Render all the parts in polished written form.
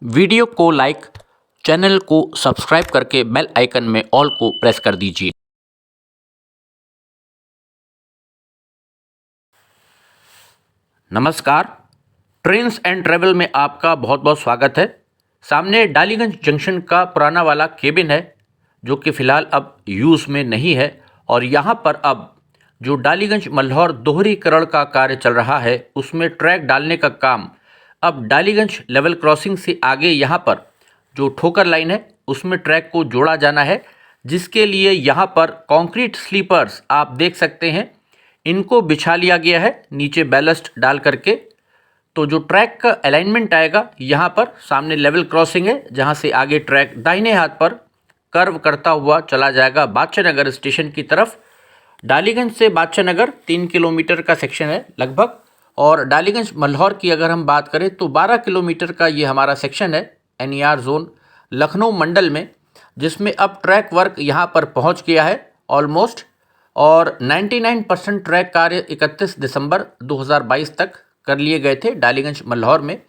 Video को like, channel को subscribe करके बेल आइकन में ऑल को प्रेस कर दीजिए। नमस्कार, ट्रेन्स एंड ट्रेवल में आपका बहुत बहुत स्वागत है। सामने डालीगंज जंक्शन का पुराना वाला केबिन है जो कि फ़िलहाल अब यूज़ में नहीं है और यहाँ पर अब जो डालीगंज मल्हौर दोहरीकरण का कार्य चल रहा है उसमें ट्रैक डालने का काम अब डालीगंज लेवल क्रॉसिंग से आगे यहाँ पर जो ठोकर लाइन है उसमें ट्रैक को जोड़ा जाना है, जिसके लिए यहाँ पर कंक्रीट स्लीपर्स आप देख सकते हैं, इनको बिछा लिया गया है नीचे बैलस्ट डाल करके। तो जो ट्रैक का अलाइनमेंट आएगा यहाँ पर सामने लेवल क्रॉसिंग है जहाँ से आगे ट्रैक दाहिने हाथ पर कर्व करता हुआ चला जाएगा बादशाह नगर स्टेशन की तरफ। डालीगंज से बादशाह नगर 3 किलोमीटर का सेक्शन है लगभग, और डालीगंज मल्हौर की अगर हम बात करें तो 12 किलोमीटर का ये हमारा सेक्शन है एनईआर जोन लखनऊ मंडल में, जिसमें अब ट्रैक वर्क यहाँ पर पहुँच गया है ऑलमोस्ट, और 99% ट्रैक कार्य 31 दिसंबर 2022 तक कर लिए गए थे डालीगंज मल्हौर में।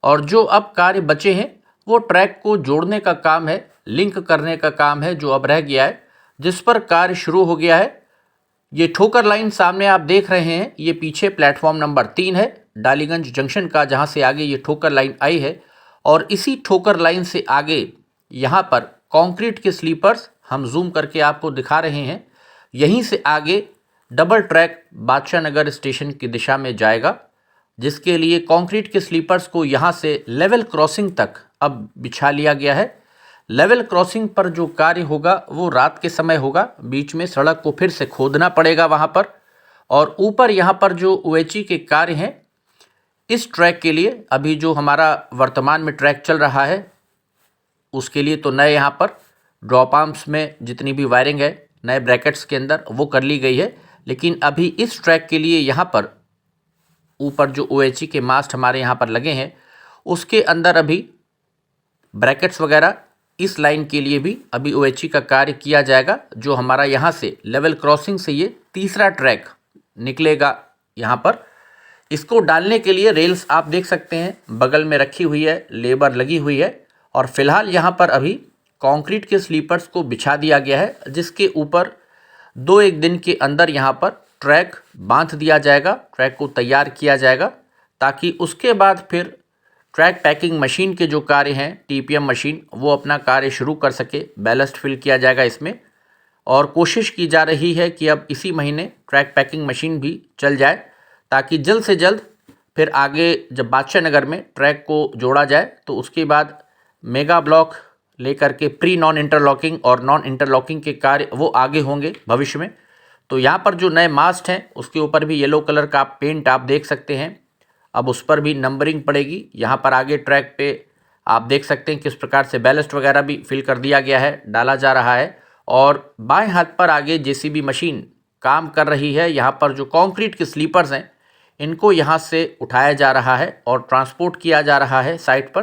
और जो अब कार्य बचे हैं वो ट्रैक को जोड़ने का काम है, लिंक करने का काम है जो अब रह गया है, जिस पर कार्य शुरू हो गया है। ये ठोकर लाइन सामने आप देख रहे हैं, ये पीछे प्लेटफॉर्म नंबर 3 है डालीगंज जंक्शन का, जहाँ से आगे ये ठोकर लाइन आई है। और इसी ठोकर लाइन से आगे यहाँ पर कंक्रीट के स्लीपर्स हम जूम करके आपको दिखा रहे हैं। यहीं से आगे double track Badshah Nagar station की दिशा में जाएगा, जिसके लिए कंक्रीट के स्लीपर्स को यहाँ से लेवल क्रॉसिंग तक अब बिछा लिया गया है। लेवल क्रॉसिंग पर जो कार्य होगा वो रात के समय होगा, बीच में सड़क को फिर से खोदना पड़ेगा वहाँ पर। और ऊपर यहाँ पर जो ओएचई के कार्य हैं इस ट्रैक के लिए, अभी जो हमारा वर्तमान में ट्रैक चल रहा है उसके लिए तो नए यहाँ पर ड्रॉप आर्म्स में जितनी भी वायरिंग है नए ब्रैकेट्स के अंदर वो कर ली गई है। लेकिन अभी इस ट्रैक के लिए यहाँ पर ऊपर जो ओएचई के मास्ट हमारे यहाँ पर लगे हैं उसके अंदर अभी ब्रैकेट्स वगैरह इस लाइन के लिए भी अभी ओएचई का कार्य किया जाएगा। जो हमारा यहाँ से लेवल क्रॉसिंग से ये तीसरा ट्रैक निकलेगा यहाँ पर, इसको डालने के लिए रेल्स आप देख सकते हैं बगल में रखी हुई है, लेबर लगी हुई है। और फिलहाल यहाँ पर अभी कंक्रीट के स्लीपर्स को बिछा दिया गया है, जिसके ऊपर 2-1 दिन के अंदर यहाँ पर ट्रैक बांध दिया जाएगा, ट्रैक को तैयार किया जाएगा, ताकि उसके बाद फिर ट्रैक पैकिंग मशीन के जो कार्य हैं टीपीएम मशीन वो अपना कार्य शुरू कर सके। बैलस्ट फिल किया जाएगा इसमें, और कोशिश की जा रही है कि अब इसी महीने ट्रैक पैकिंग मशीन भी चल जाए, ताकि जल्द से जल्द फिर आगे जब बादशाह नगर में ट्रैक को जोड़ा जाए तो उसके बाद मेगा ब्लॉक लेकर के प्री नॉन इंटरलॉकिंग और नॉन इंटरलॉकिंग के कार्य वो आगे होंगे भविष्य में। तो यहाँ पर जो नए मास्ट हैं उसके ऊपर भी येलो कलर का पेंट आप देख सकते हैं, अब उस पर भी नंबरिंग पड़ेगी। यहाँ पर आगे ट्रैक पे आप देख सकते हैं किस प्रकार से बैलस्ट वगैरह भी फिल कर दिया गया है, डाला जा रहा है। और बाएं हाथ पर आगे जेसीबी मशीन काम कर रही है। यहाँ पर जो कंक्रीट के स्लीपर्स हैं इनको यहाँ से उठाया जा रहा है और ट्रांसपोर्ट किया जा रहा है साइट पर,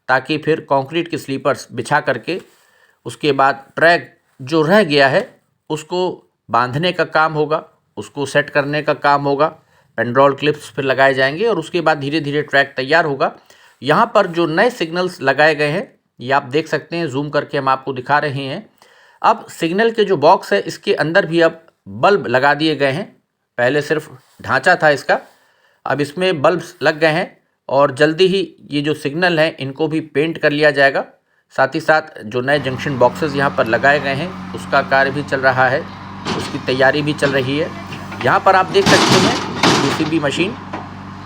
ताकि फिर कंक्रीट के स्लीपर्स बिछा करके उसके बाद ट्रैक जो रह गया है उसको बांधने का काम होगा, उसको सेट करने का काम होगा, पेंड्रॉल क्लिप्स फिर लगाए जाएंगे और उसके बाद धीरे धीरे ट्रैक तैयार होगा। यहाँ पर जो नए सिग्नल्स लगाए गए हैं ये आप देख सकते हैं, जूम करके हम आपको दिखा रहे हैं। अब सिग्नल के जो बॉक्स है इसके अंदर भी अब बल्ब लगा दिए गए हैं, पहले सिर्फ ढांचा था इसका, अब इसमें बल्ब्स लग गए हैं और जल्दी ही ये जो सिग्नल हैं इनको भी पेंट कर लिया जाएगा। साथ ही साथ जो नए जंक्शन बॉक्सेस यहाँ पर लगाए गए हैं उसका कार्य भी चल रहा है, उसकी तैयारी भी चल रही है। यहाँ पर आप देख सकते हैं जेसीबी मशीन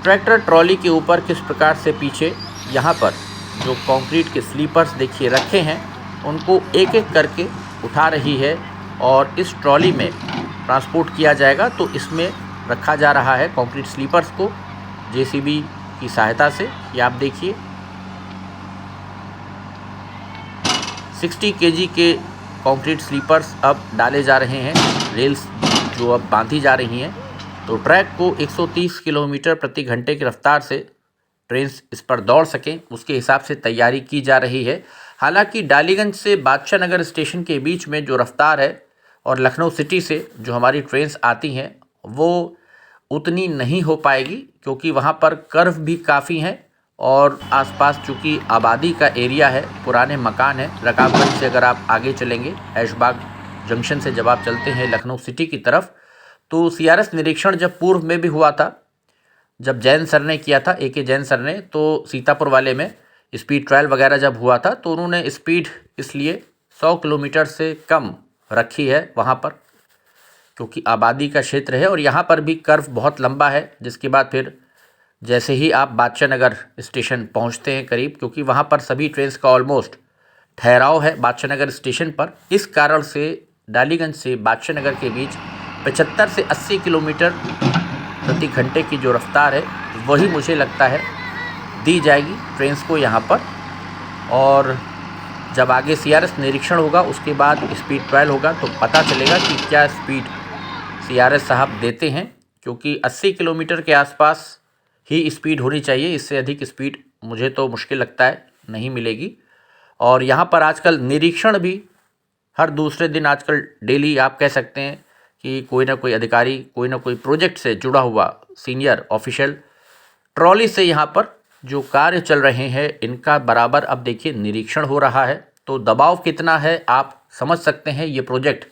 ट्रैक्टर ट्रॉली के ऊपर किस प्रकार से पीछे यहाँ पर जो कंक्रीट के स्लीपर्स देखिए रखे हैं उनको एक एक करके उठा रही है और इस ट्रॉली में ट्रांसपोर्ट किया जाएगा। तो इसमें रखा जा रहा है कंक्रीट स्लीपर्स को जेसीबी की सहायता से। ये आप देखिए 60 केजी के कंक्रीट स्लीपर्स अब डाले जा रहे हैं, रेल्स जो अब बांधी जा रही हैं। तो ट्रैक को 130 किलोमीटर प्रति घंटे की रफ्तार से ट्रेन इस पर दौड़ सकें उसके हिसाब से तैयारी की जा रही है। हालांकि डालीगंज से बादशाह नगर स्टेशन के बीच में जो रफ्तार है और लखनऊ सिटी से जो हमारी ट्रेन्स आती हैं वो उतनी नहीं हो पाएगी, क्योंकि वहाँ पर कर्व भी काफ़ी हैं और आसपास चूँकि आबादी का एरिया है, पुराने मकान है। रकाबगंज से अगर आप आगे चलेंगे, ऐशबाग जंक्शन से जब आप चलते हैं लखनऊ सिटी की तरफ, तो सीआरएस निरीक्षण जब पूर्व में भी हुआ था, जब जैन सर ने किया था, AK जैन सर ने, तो सीतापुर वाले में स्पीड ट्रायल वगैरह जब हुआ था तो उन्होंने स्पीड इसलिए 100 किलोमीटर से कम रखी है वहाँ पर, क्योंकि आबादी का क्षेत्र है और यहाँ पर भी कर्व बहुत लंबा है। जिसके बाद फिर जैसे ही आप बादशाह नगर स्टेशन पहुँचते हैं करीब, क्योंकि वहाँ पर सभी ट्रेन्स का ऑलमोस्ट ठहराव है बादशाह नगर स्टेशन पर, इस कारण से डालीगंज से बादशाह नगर के बीच 75 से 80 किलोमीटर प्रति घंटे की जो रफ्तार है वही मुझे लगता है दी जाएगी ट्रेन्स को यहाँ पर। और जब आगे सीआरएस निरीक्षण होगा उसके बाद स्पीड ट्रायल होगा तो पता चलेगा कि क्या स्पीड सीआरएस साहब देते हैं, क्योंकि 80 किलोमीटर के आसपास ही स्पीड होनी चाहिए। इससे अधिक स्पीड मुझे तो मुश्किल लगता है नहीं मिलेगी। और यहाँ पर आजकल निरीक्षण भी हर दूसरे दिन, आजकल डेली आप कह सकते हैं कि कोई ना कोई अधिकारी, कोई ना कोई प्रोजेक्ट से जुड़ा हुआ सीनियर ऑफिशियल ट्रॉली से यहाँ पर जो कार्य चल रहे हैं इनका बराबर अब देखिए निरीक्षण हो रहा है। तो दबाव कितना है आप समझ सकते हैं, ये प्रोजेक्ट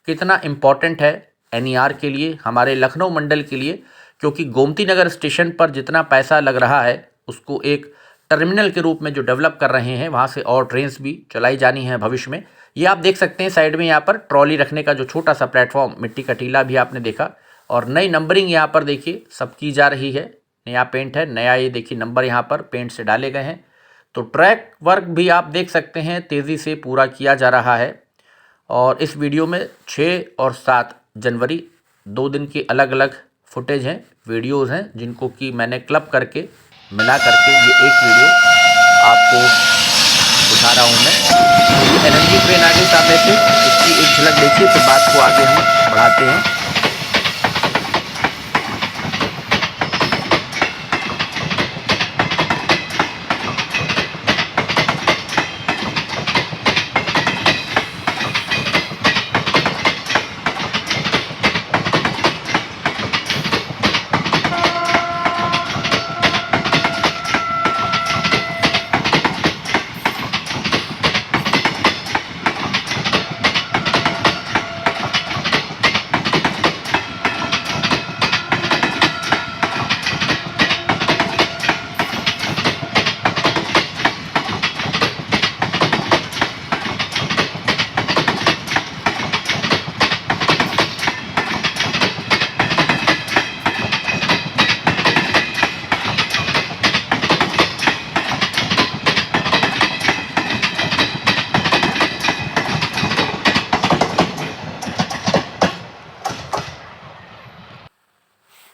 कितना इम्पॉर्टेंट है NER के लिए, हमारे लखनऊ मंडल के लिए, क्योंकि गोमती नगर स्टेशन पर जितना पैसा लग रहा है उसको एक टर्मिनल के रूप में जो डेवलप कर रहे हैं, वहाँ से और ट्रेन्स भी चलाई जानी है भविष्य में। ये आप देख सकते हैं साइड में यहाँ पर ट्रॉली रखने का जो छोटा सा प्लेटफॉर्म, मिट्टी का टीला भी आपने देखा, और नई नंबरिंग यहाँ पर देखिए सब की जा रही है। नया पेंट है, नया ये देखिए नंबर यहाँ पर पेंट से डाले गए हैं। तो ट्रैक वर्क भी आप देख सकते हैं तेज़ी से पूरा किया जा रहा है। और इस वीडियो में 6 और 7 जनवरी 2 दिन की अलग अलग फुटेज हैं, वीडियोज़ हैं, जिनको कि मैंने क्लब करके मिला करके ये एक वीडियो आपको दिखा रहा हूँ मैं। ये एनर्जी ट्रेन आगे सामने से, इसकी एक झलक देखिए तो बात को आगे हम बढ़ाते हैं।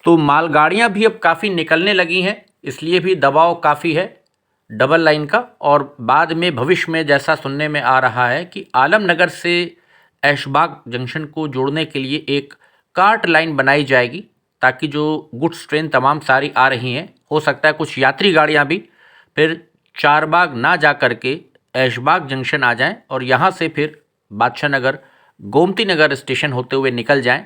तो मालगाड़ियाँ भी अब काफ़ी निकलने लगी हैं, इसलिए भी दबाव काफ़ी है डबल लाइन का। और बाद में भविष्य में जैसा सुनने में आ रहा है कि आलमनगर से ऐशबाग जंक्शन को जोड़ने के लिए एक कार्ट लाइन बनाई जाएगी, ताकि जो गुड्स ट्रेन तमाम सारी आ रही हैं, हो सकता है कुछ यात्री गाड़ियाँ भी फिर चारबाग ना जा कर के ऐशबाग जंक्शन आ जाएं और यहाँ से फिर बादशाह नगर, गोमती नगर स्टेशन होते हुए निकल जाएं।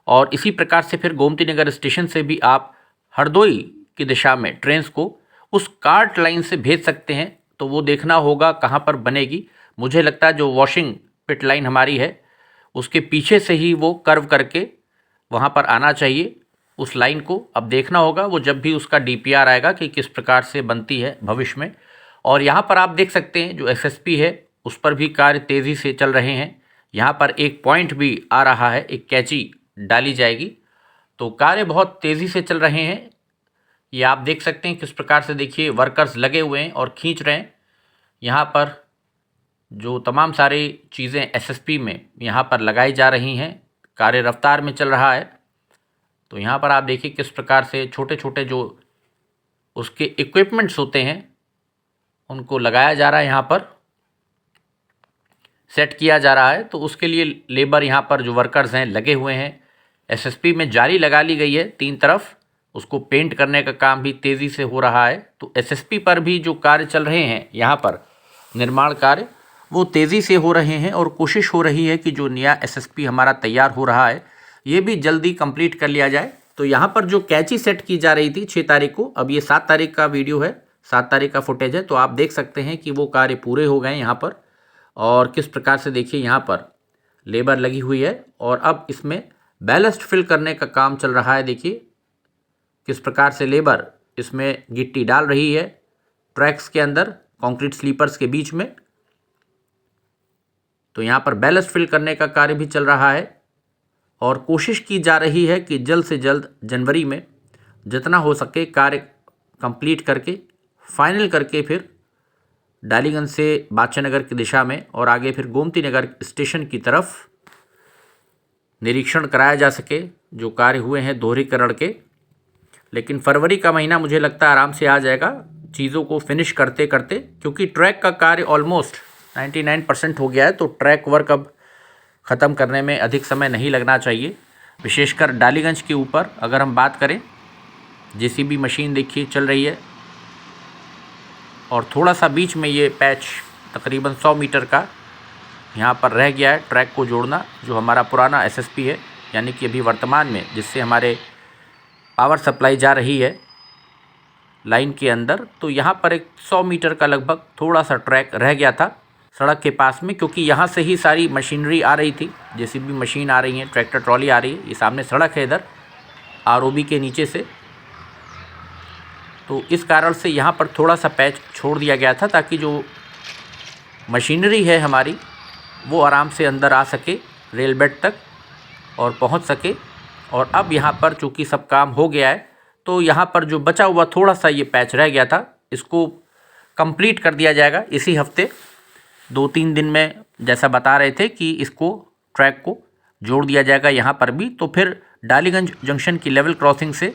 और इसी प्रकार से फिर गोमती नगर स्टेशन से भी आप हरदोई की दिशा में ट्रेन्स को उस कार्ट लाइन से भेज सकते हैं। तो वो देखना होगा कहाँ पर बनेगी। मुझे लगता है जो वॉशिंग पिट लाइन हमारी है उसके पीछे से ही वो कर्व करके वहाँ पर आना चाहिए उस लाइन को। अब देखना होगा वो जब भी उसका DPR आएगा कि किस प्रकार से बनती है भविष्य में। और यहाँ पर आप देख सकते हैं जो SSP है उस पर भी कार्य तेज़ी से चल रहे हैं। यहाँ पर एक पॉइंट भी आ रहा है, एक कैची डाली जाएगी। तो कार्य बहुत तेज़ी से चल रहे हैं। ये आप देख सकते हैं किस प्रकार से, देखिए वर्कर्स लगे हुए हैं और खींच रहे हैं। यहाँ पर जो तमाम सारी चीज़ें SSP में यहाँ पर लगाई जा रही हैं, कार्य रफ्तार में चल रहा है। तो यहाँ पर आप देखिए किस प्रकार से छोटे छोटे जो उसके इक्विपमेंट्स होते हैं उनको लगाया जा रहा है, यहाँ पर सेट किया जा रहा है। तो उसके लिए लेबर यहाँ पर जो वर्कर्स हैं लगे हुए हैं। SSP में जाली लगा ली गई है 3 तरफ, उसको पेंट करने का काम भी तेज़ी से हो रहा है। तो SSP पर भी जो कार्य चल रहे हैं यहाँ पर निर्माण कार्य, वो तेज़ी से हो रहे हैं और कोशिश हो रही है कि जो नया SSP हमारा तैयार हो रहा है ये भी जल्दी कंप्लीट कर लिया जाए। तो यहाँ पर जो कैची सेट की जा रही थी 6 तारीख को, अब ये 7 तारीख का वीडियो है, 7 तारीख का फुटेज है। तो आप देख सकते हैं कि वो कार्य पूरे हो गए यहाँ पर, और किस प्रकार से देखिए यहाँ पर लेबर लगी हुई है और अब इसमें बैलेस्ट फिल करने का काम चल रहा है। देखिए किस प्रकार से लेबर इसमें गिट्टी डाल रही है ट्रैक्स के अंदर, कंक्रीट स्लीपर्स के बीच में। तो यहाँ पर बैलेस्ट फिल करने का कार्य भी चल रहा है और कोशिश की जा रही है कि जल्द से जल्द जनवरी में जितना हो सके कार्य कंप्लीट करके फाइनल करके फिर डालीगंज से बादशाह नगर की दिशा में और आगे फिर गोमती नगर स्टेशन की तरफ निरीक्षण कराया जा सके जो कार्य हुए हैं दोहरीकरण के। लेकिन फरवरी का महीना मुझे लगता है आराम से आ जाएगा चीज़ों को फिनिश करते करते, क्योंकि ट्रैक का कार्य ऑलमोस्ट 99% हो गया है। तो ट्रैक वर्क अब ख़त्म करने में अधिक समय नहीं लगना चाहिए। विशेषकर डालीगंज के ऊपर अगर हम बात करें, जेसीबी मशीन देखिए चल रही है और थोड़ा सा बीच में ये पैच तकरीबन 100 मीटर का यहाँ पर रह गया है ट्रैक को जोड़ना, जो हमारा पुराना एसएसपी है, यानी कि अभी वर्तमान में जिससे हमारे पावर सप्लाई जा रही है लाइन के अंदर। तो यहाँ पर एक 100 मीटर का लगभग थोड़ा सा ट्रैक रह गया था सड़क के पास में, क्योंकि यहाँ से ही सारी मशीनरी आ रही थी, जेसीबी मशीन आ रही है, ट्रैक्टर ट्रॉली आ रही है। ये सामने सड़क है इधर आरओबी के नीचे से। तो इस कारण से यहाँ पर थोड़ा सा पैच छोड़ दिया गया था ताकि जो मशीनरी है हमारी वो आराम से अंदर आ सके रेल बेड तक और पहुँच सके। और अब यहाँ पर चूँकि सब काम हो गया है तो यहाँ पर जो बचा हुआ थोड़ा सा ये पैच रह गया था इसको कंप्लीट कर दिया जाएगा इसी हफ्ते 2-3 दिन में, जैसा बता रहे थे कि इसको ट्रैक को जोड़ दिया जाएगा यहाँ पर भी। तो फिर डालीगंज जंक्शन की लेवल क्रॉसिंग से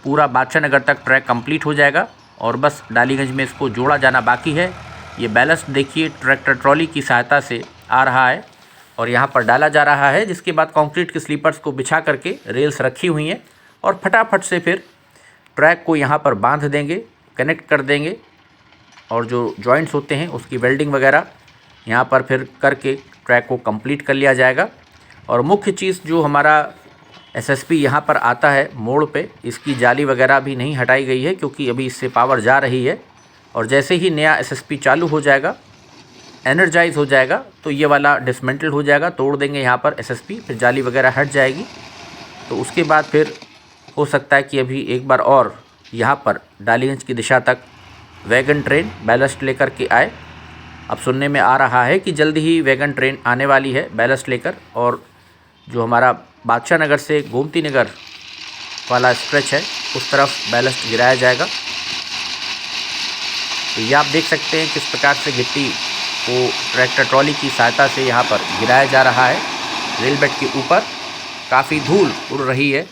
पूरा बादशाह नगर तक ट्रैक कंप्लीट हो जाएगा और बस डालीगंज में इसको जोड़ा जाना बाकी है। ये बैलेस्ट देखिए ट्रैक्टर ट्रॉली की सहायता से आ रहा है और यहाँ पर डाला जा रहा है, जिसके बाद कंक्रीट के स्लीपर्स को बिछा करके रेल्स रखी हुई हैं और फटाफट से फिर ट्रैक को यहाँ पर बांध देंगे, कनेक्ट कर देंगे और जो जॉइंट्स होते हैं उसकी वेल्डिंग वगैरह यहाँ पर फिर करके ट्रैक को कंप्लीट कर लिया जाएगा। और मुख्य चीज़ जो हमारा एसएसपी यहाँ पर आता है मोड़ पे, इसकी जाली वगैरह भी नहीं हटाई गई है क्योंकि अभी इससे पावर जा रही है और जैसे ही नया एसएसपी चालू हो जाएगा, एनर्जाइज हो जाएगा, तो ये वाला डिसमेंटल हो जाएगा, तोड़ देंगे यहाँ पर एसएसपी, फिर जाली वगैरह हट जाएगी। तो उसके बाद फिर हो सकता है कि अभी एक बार और यहाँ पर डालीगंज की दिशा तक वैगन ट्रेन बैलेस्ट लेकर के आए। अब सुनने में आ रहा है कि जल्दी ही वैगन ट्रेन आने वाली है बैलेस्ट लेकर और जो हमारा बादशाह नगर से गोमती नगर वाला स्ट्रेच है उस तरफ बैलेस्ट गिराया जाएगा। तो ये आप देख सकते हैं किस प्रकार से गिट्टी को ट्रैक्टर ट्रॉली की सहायता से यहाँ पर गिराया जा रहा है। रेल बेड के ऊपर काफ़ी धूल उड़ रही है।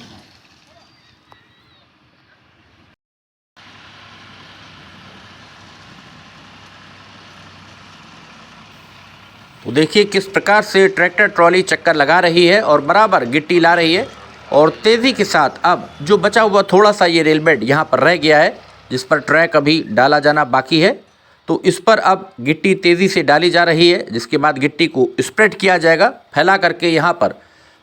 तो देखिए किस प्रकार से ट्रैक्टर ट्रॉली चक्कर लगा रही है और बराबर गिट्टी ला रही है और तेज़ी के साथ अब जो बचा हुआ थोड़ा सा ये रेल बेड यहाँ पर रह गया है जिस पर ट्रैक अभी डाला जाना बाकी है, तो इस पर अब गिट्टी तेज़ी से डाली जा रही है, जिसके बाद गिट्टी को स्प्रेड किया जाएगा फैला करके यहाँ पर,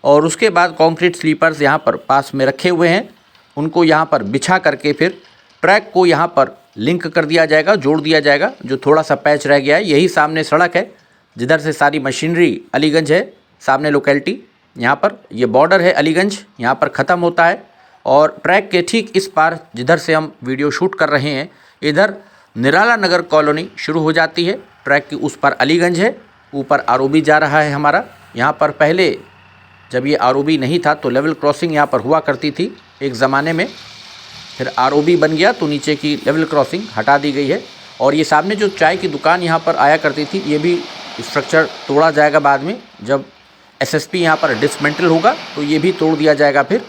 और उसके बाद कंक्रीट स्लीपर्स यहाँ पर पास में रखे हुए हैं, उनको यहाँ पर बिछा करके फिर ट्रैक को यहाँ पर लिंक कर दिया जाएगा, जोड़ दिया जाएगा। जो थोड़ा सा पैच रह गया है, यही सामने सड़क है जिधर से सारी मशीनरी अलीगंज है, सामने लोकेलिटी, यहाँ पर ये बॉर्डर है अलीगंज, यहाँ पर ख़त्म होता है और ट्रैक के ठीक इस पार जिधर से हम वीडियो शूट कर रहे हैं इधर निराला नगर कॉलोनी शुरू हो जाती है। ट्रैक के उस पार अलीगंज है, ऊपर आरओबी जा रहा है हमारा। यहाँ पर पहले जब ये आरओबी नहीं था तो लेवल क्रॉसिंग यहाँ पर हुआ करती थी एक ज़माने में, फिर आरओबी बन गया तो नीचे की लेवल क्रॉसिंग हटा दी गई है। और ये सामने जो चाय की दुकान यहाँ पर आया करती थी, ये भी स्ट्रक्चर तोड़ा जाएगा बाद में, जब एसएसपी यहाँ पर डिसमेंटल होगा तो ये भी तोड़ दिया जाएगा। फिर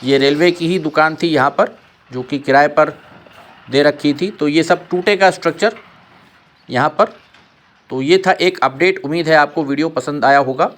ये रेलवे की ही दुकान थी यहाँ पर जो कि किराए पर दे रखी थी, तो ये सब टूटेगा स्ट्रक्चर यहाँ पर। तो ये था एक अपडेट, उम्मीद है आपको वीडियो पसंद आया होगा।